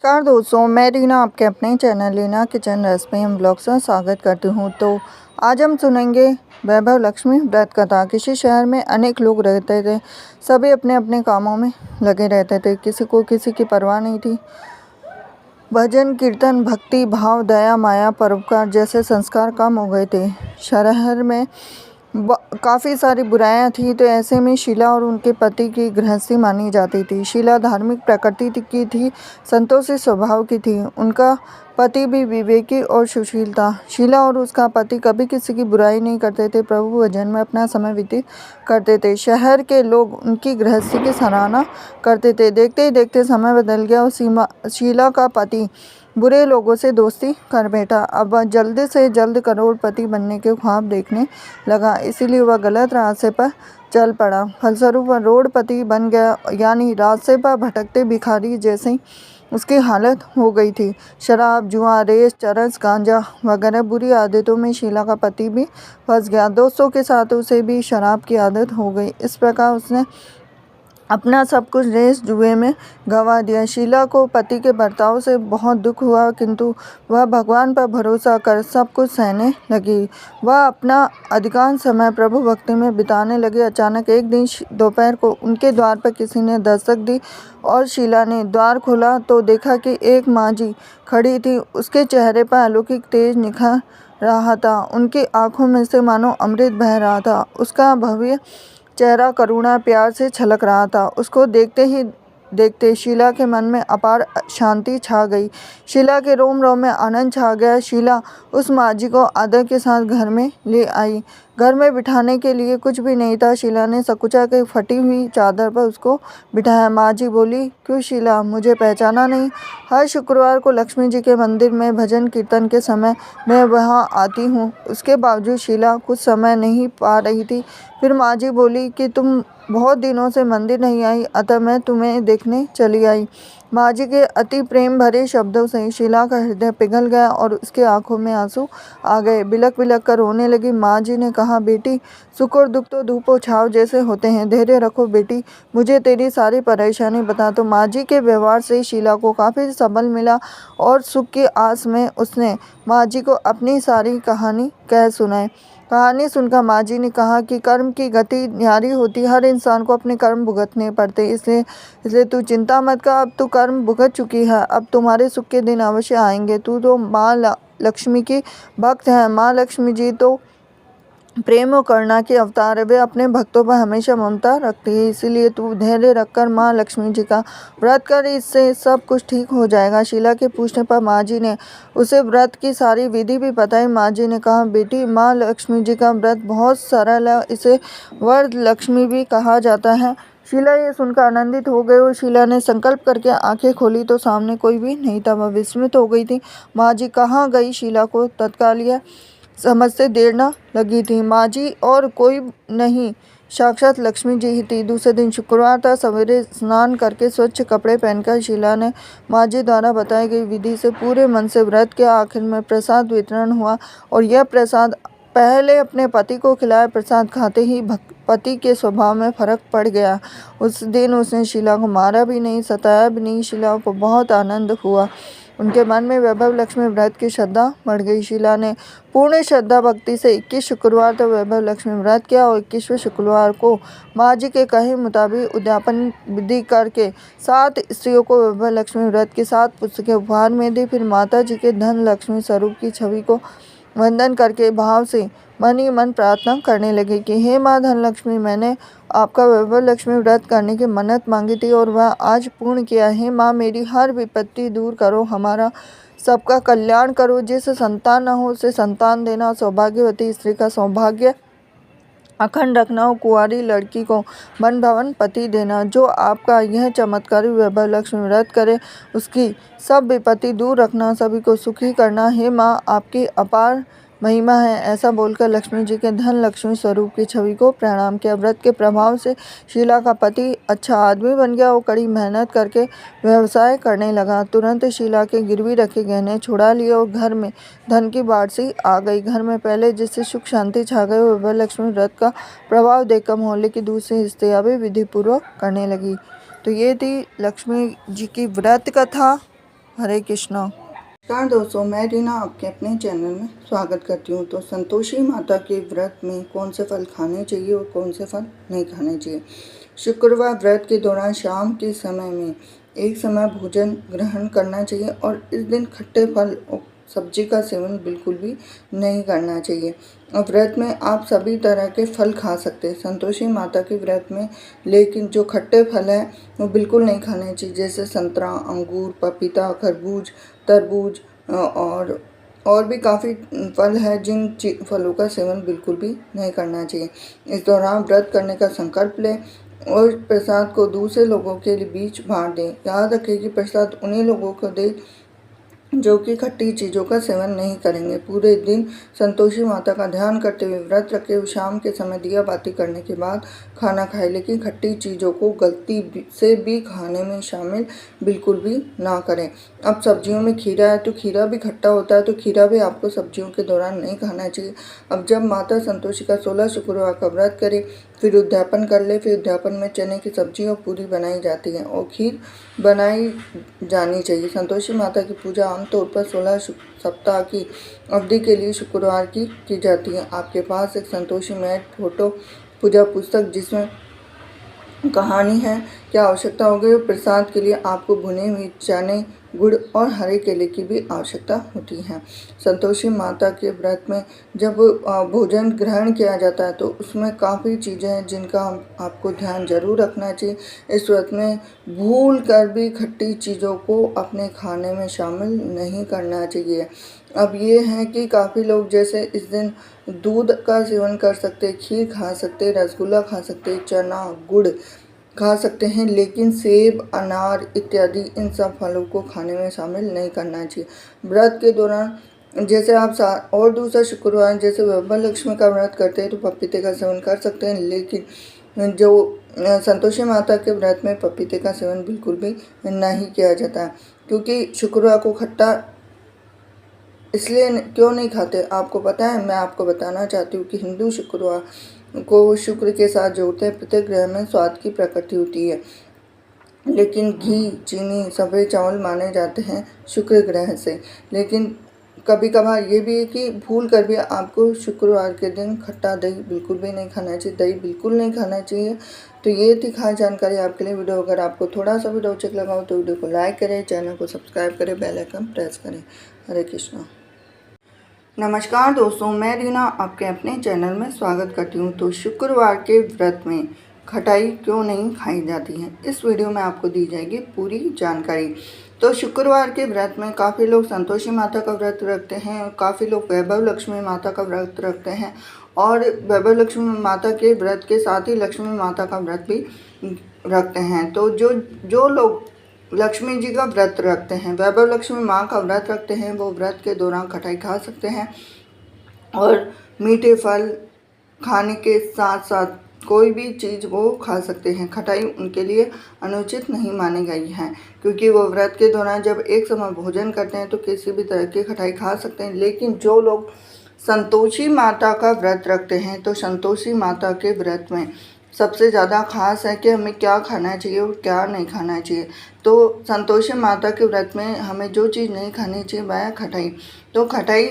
नमस्कार दोस्तों, मैं रीना आपके अपने channel Reena kitchen recipe and blogs में स्वागत करती हूँ। तो आज हम सुनेंगे वैभव लक्ष्मी व्रत कथा। किसी शहर में अनेक लोग रहते थे। सभी अपने अपने कामों में लगे रहते थे। किसी को किसी की परवाह नहीं थी। भजन कीर्तन भक्ति भाव दया माया परोपकार जैसे संस्कार कम हो गए थे। शहर में काफ़ी सारी बुराइयां थी। तो ऐसे में शीला और उनके पति की गृहस्थी मानी जाती थी। शीला धार्मिक प्रकृति की थी, संतोषी स्वभाव की थी। उनका पति भी विवेकी और सुशील था। शीला और उसका पति कभी किसी की बुराई नहीं करते थे। प्रभु भजन में अपना समय व्यतीत करते थे। शहर के लोग उनकी गृहस्थी की सराहना करते थे। देखते ही देखते समय बदल गया और शीला का पति बुरे लोगों से दोस्ती कर बैठा। अब वह जल्द से जल्द करोड़पति बनने के ख्वाब देखने लगा, इसीलिए वह गलत रास्ते पर चल पड़ा। फलस्वरूप वह रोडपति बन गया, यानी रास्ते पर भटकते भिखारी जैसी उसकी हालत हो गई थी। शराब जुआ रेस चरस गांजा वगैरह बुरी आदतों में शीला का पति भी फंस गया। दोस्तों के साथ उसे भी शराब की आदत हो गई। इस प्रकार उसने अपना सब कुछ रेस जुए में गंवा दिया। शीला को पति के बर्ताव से बहुत दुख हुआ, किंतु वह भगवान पर भरोसा कर सब कुछ सहने लगी। वह अपना अधिकांश समय प्रभु भक्ति में बिताने लगी। अचानक एक दिन दोपहर को उनके द्वार पर किसी ने दस्तक दी और शीला ने द्वार खोला तो देखा कि एक माँ जी खड़ी थी। उसके चेहरे पर अलौकिक तेज निखर रहा था। उनकी आंखों में से मानो अमृत बह रहा था। उसका भव्य चेहरा करुणा प्यार से छलक रहा था। उसको देखते ही देखते शीला के मन में अपार शांति छा गई। शीला के रोम रोम में आनंद छा गया। शीला उस माँ जी को आदर के साथ घर में ले आई। घर में बिठाने के लिए कुछ भी नहीं था। शीला ने सकुचा के फटी हुई चादर पर उसको बिठाया। माँ जी बोली, क्यों शीला, मुझे पहचाना नहीं? हर शुक्रवार को लक्ष्मी जी के मंदिर में भजन कीर्तन के समय मैं वहाँ आती हूँ। उसके बावजूद शीला कुछ समय नहीं पा रही थी। फिर माँ जी बोली कि तुम बहुत दिनों से मंदिर नहीं आई, अतः मैं तुम्हें देखने चली आई। माँ जी के अति प्रेम भरे शब्दों से शीला का हृदय पिघल गया और उसके आंखों में आंसू आ गए। बिलक बिलक कर रोने लगी। माँ जी ने कहा, बेटी, सुख और दुख तो धूप और छाव जैसे होते हैं। धैर्य रखो बेटी, मुझे तेरी सारी परेशानी बता। तो माँ जी के व्यवहार से शीला को काफ़ी सबल मिला और सुख की आस में उसने माँ जी को अपनी सारी कहानी कह सुनाई। कहानी सुनकर माँ जी ने कहा कि कर्म की गति न्यारी होती, हर इंसान को अपने कर्म भुगतने पड़ते। इसलिए तू चिंता मत कर, अब तू कर्म भुगत चुकी है, अब तुम्हारे सुख के दिन अवश्य आएंगे। तू तो माँ लक्ष्मी की भक्त है। माँ लक्ष्मी जी तो प्रेम और करुणा की अवतार है। वे अपने भक्तों पर हमेशा ममता रखती है। इसीलिए तू धैर्य रखकर माँ लक्ष्मी जी का व्रत कर, इससे सब कुछ ठीक हो जाएगा। शीला के पूछने पर माँ जी ने उसे व्रत की सारी विधि भी बताई। माँ जी ने कहा, बेटी, माँ लक्ष्मी जी का व्रत बहुत सरल है, इसे वर लक्ष्मी भी कहा जाता है। शीला ये सुनकर आनंदित हो गई और शीला ने संकल्प करके आंखें खोली तो सामने कोई भी नहीं था। वह विस्मित हो गई थी। माँ जी कहाँ गई? शीला को तत्काल यह समझते देर न लगी थी। माँ जी और कोई नहीं, साक्षात लक्ष्मी जी ही थी। दूसरे दिन शुक्रवार था। सवेरे स्नान करके स्वच्छ कपड़े पहनकर शीला ने माँ जी द्वारा बताई गई विधि से पूरे मन से व्रत किया। आखिर में प्रसाद वितरण हुआ और यह प्रसाद पहले अपने पति को खिलाया। प्रसाद खाते ही पति के स्वभाव में फर्क पड़ गया। उस दिन उसने शीला को मारा भी नहीं, सताया भी नहीं। शीला को बहुत आनंद हुआ। उनके मन में वैभव लक्ष्मी व्रत की श्रद्धा बढ़ गई। शीला ने पूर्ण श्रद्धा भक्ति से 21 शुक्रवार तक वैभव लक्ष्मी व्रत किया और 21वें शुक्रवार को माँ जी के कहे मुताबिक उद्यापन विधि करके 7 स्त्रियों को वैभव लक्ष्मी व्रत की 7 पुस्तकें उपहार में दी। फिर माता जी के धन लक्ष्मी स्वरूप की छवि को वंदन करके भाव से मन ही मन प्रार्थना करने लगे कि हे माँ धनलक्ष्मी, मैंने आपका वैभव लक्ष्मी व्रत करने की मन्नत मांगी थी और वह आज पूर्ण किया है। माँ, मेरी हर विपत्ति दूर करो, हमारा सबका कल्याण करो। जिसे संतान न हो उसे संतान देना, सौभाग्यवती स्त्री का सौभाग्य अखंड रखना और कुंवारी लड़की को मन भवन पति देना। जो आपका यह चमत्कारी वैभव लक्ष्मी व्रत करे उसकी सब विपत्ति दूर रखना, सभी को सुखी करना। हे माँ, आपकी अपार महिमा है। ऐसा बोलकर लक्ष्मी जी के धन लक्ष्मी स्वरूप की छवि को प्रणाम किया। व्रत के प्रभाव से शीला का पति अच्छा आदमी बन गया और कड़ी मेहनत करके व्यवसाय करने लगा। तुरंत शीला के गिरवी रखे गहने छुड़ा लिए और घर में धन की बाढ़ सी आ गई। घर में पहले जिससे सुख शांति छा गई, वैभव लक्ष्मी व्रत का प्रभाव देखकर मोहल्ले की दूसरी स्त्रियां भी विधि पूर्वक करने लगी। तो ये थी लक्ष्मी जी की व्रत कथा। हरे कृष्णा। नमस्कार दोस्तों, मैं रीना आपके अपने चैनल में स्वागत करती हूँ। तो संतोषी माता के व्रत में कौन से फल खाने चाहिए और कौन से फल नहीं खाने चाहिए। शुक्रवार व्रत के दौरान शाम के समय में एक समय भोजन ग्रहण करना चाहिए और इस दिन खट्टे फल और सब्जी का सेवन बिल्कुल भी नहीं करना चाहिए। और व्रत में आप सभी तरह के फल खा सकते हैं संतोषी माता के व्रत में, लेकिन जो खट्टे फल है वो बिल्कुल नहीं खाने चाहिए, जैसे संतरा, अंगूर, पपीता, खरबूज, तरबूज और भी काफ़ी फल हैं जिन फलों का सेवन बिल्कुल भी नहीं करना चाहिए। इस दौरान व्रत करने का संकल्प लें और प्रसाद को दूसरे लोगों के बीच बांट दें। याद रखें कि प्रसाद उन्हीं लोगों को दें जो कि खट्टी चीज़ों का सेवन नहीं करेंगे। पूरे दिन संतोषी माता का ध्यान करते हुए व्रत रखे, शाम के समय दिया बाती करने के बाद खाना खाएं, लेकिन खट्टी चीज़ों को गलती से भी खाने में शामिल बिल्कुल भी ना करें। अब सब्जियों में खीरा है तो खीरा भी खट्टा होता है, तो खीरा भी आपको सब्जियों के दौरान नहीं खाना चाहिए। अब जब माता संतोषी का 16 शुक्रवार का व्रत करें, फिर उद्यापन कर ले। फिर उद्यापन में चने की सब्जी और पूरी बनाई जाती है और खीर बनाई जानी चाहिए। संतोषी माता की पूजा आमतौर पर 16 सप्ताह की अवधि के लिए शुक्रवार की जाती है। आपके पास एक संतोषी मैट, फोटो, पूजा पुस्तक जिसमें कहानी है, क्या आवश्यकता होगी। प्रसाद के लिए आपको भुने हुए चने, गुड़ और हरे केले की भी आवश्यकता होती है। संतोषी माता के व्रत में जब भोजन ग्रहण किया जाता है तो उसमें काफ़ी चीज़ें हैं जिनका आपको ध्यान जरूर रखना चाहिए। इस व्रत में भूल कर भी खट्टी चीज़ों को अपने खाने में शामिल नहीं करना चाहिए। अब ये है कि काफ़ी लोग जैसे इस दिन दूध का सेवन कर सकते, खीर खा सकते, रसगुल्ला खा सकते, चना, गुड़ खा सकते हैं, लेकिन सेब, अनार इत्यादि इन सब फलों को खाने में शामिल नहीं करना चाहिए। व्रत के दौरान जैसे आप और दूसरा शुक्रवार जैसे वैभव लक्ष्मी का व्रत करते हैं तो पपीते का सेवन कर सकते हैं, लेकिन जो संतोषी माता के व्रत में पपीते का सेवन बिल्कुल भी नहीं किया जाता है, क्योंकि शुक्रवार को खट्टा इसलिए क्यों नहीं खाते आपको पता है। मैं आपको बताना चाहती हूँ कि हिंदू शुक्रवार को शुक्र के साथ जोड़ते हैं। प्रत्येक ग्रह में स्वाद की प्रकृति होती है, लेकिन घी, चीनी, सफ़ेद चावल माने जाते हैं शुक्र ग्रह से। लेकिन कभी कभार ये भी है कि भूल कर भी आपको शुक्रवार के दिन खट्टा दही बिल्कुल भी नहीं खाना चाहिए, दही बिल्कुल नहीं खाना चाहिए। तो ये थी खास जानकारी आपके लिए। वीडियो अगर आपको थोड़ा सा भी रोचक लगा हो तो वीडियो को लाइक करें, चैनल को सब्सक्राइब करें, बेल आइकन प्रेस करें। हरे कृष्णा। नमस्कार दोस्तों, मैं रीना आपके अपने चैनल में स्वागत करती हूँ। तो शुक्रवार के व्रत में खटाई क्यों नहीं खाई जाती है, इस वीडियो में आपको दी जाएगी पूरी जानकारी। तो शुक्रवार के व्रत में काफ़ी लोग संतोषी माता का व्रत रखते हैं और काफ़ी लोग वैभव लक्ष्मी माता का व्रत रखते हैं, और वैभव लक्ष्मी माता के व्रत के साथ ही लक्ष्मी माता का व्रत भी रखते हैं। तो जो लोग लक्ष्मी जी का व्रत रखते हैं, वैभव लक्ष्मी माँ का व्रत रखते हैं, वो व्रत के दौरान खटाई खा सकते हैं और मीठे फल खाने के साथ साथ कोई भी चीज़ वो खा सकते हैं। खटाई उनके लिए अनुचित नहीं मानी गई है, क्योंकि वो व्रत के दौरान जब एक समय भोजन करते हैं तो किसी भी तरह की खटाई खा सकते हैं। लेकिन जो लोग संतोषी माता का व्रत रखते हैं तो संतोषी माता के व्रत में सबसे ज़्यादा खास है कि हमें क्या खाना चाहिए और क्या नहीं खाना चाहिए। तो संतोषी माता के व्रत में हमें जो चीज़ नहीं खानी चाहिए वह है खटाई। तो खटाई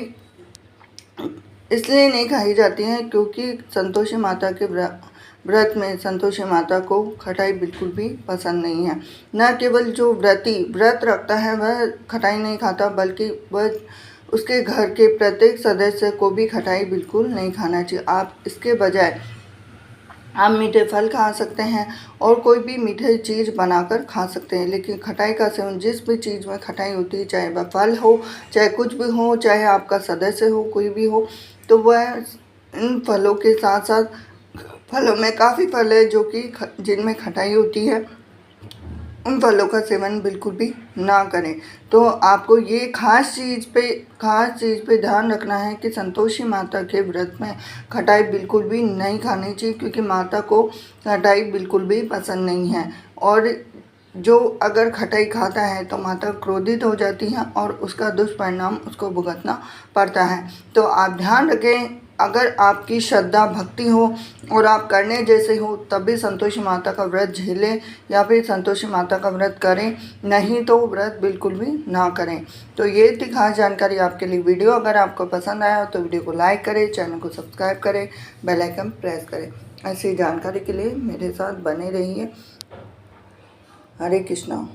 इसलिए नहीं खाई जाती है क्योंकि संतोषी माता के व्रत में संतोषी माता को खटाई बिल्कुल भी पसंद नहीं है। न केवल जो व्रत रखता है वह खटाई नहीं खाता, बल्कि वह उसके घर के प्रत्येक सदस्य को भी खटाई बिल्कुल नहीं खाना चाहिए। आप इसके बजाय आप मीठे फल खा सकते हैं और कोई भी मीठी चीज़ बनाकर खा सकते हैं, लेकिन खटाई का सेवन जिस भी चीज़ में खटाई होती है, चाहे वह फल हो, चाहे कुछ भी हो, चाहे आपका सदस्य हो, कोई भी हो, तो वह इन फलों के साथ साथ फलों में काफ़ी फल है जो कि जिनमें खटाई होती है, उन फलों का सेवन बिल्कुल भी ना करें। तो आपको ये खास चीज़ पे ध्यान रखना है कि संतोषी माता के व्रत में खटाई बिल्कुल भी नहीं खानी चाहिए, क्योंकि माता को खटाई बिल्कुल भी पसंद नहीं है। और जो अगर खटाई खाता है तो माता क्रोधित हो जाती है और उसका दुष्परिणाम उसको भुगतना पड़ता है। तो आप ध्यान रखें अगर आपकी श्रद्धा भक्ति हो और आप करने जैसे हो तब भी संतोषी माता का व्रत झेलें या फिर संतोषी माता का व्रत करें, नहीं तो व्रत बिल्कुल भी ना करें। तो ये थी खास जानकारी आपके लिए। वीडियो अगर आपको पसंद आया हो तो वीडियो को लाइक करें, चैनल को सब्सक्राइब करें, बेल आइकन प्रेस करें। ऐसी जानकारी के लिए मेरे साथ बने रहिए। हरे कृष्णा।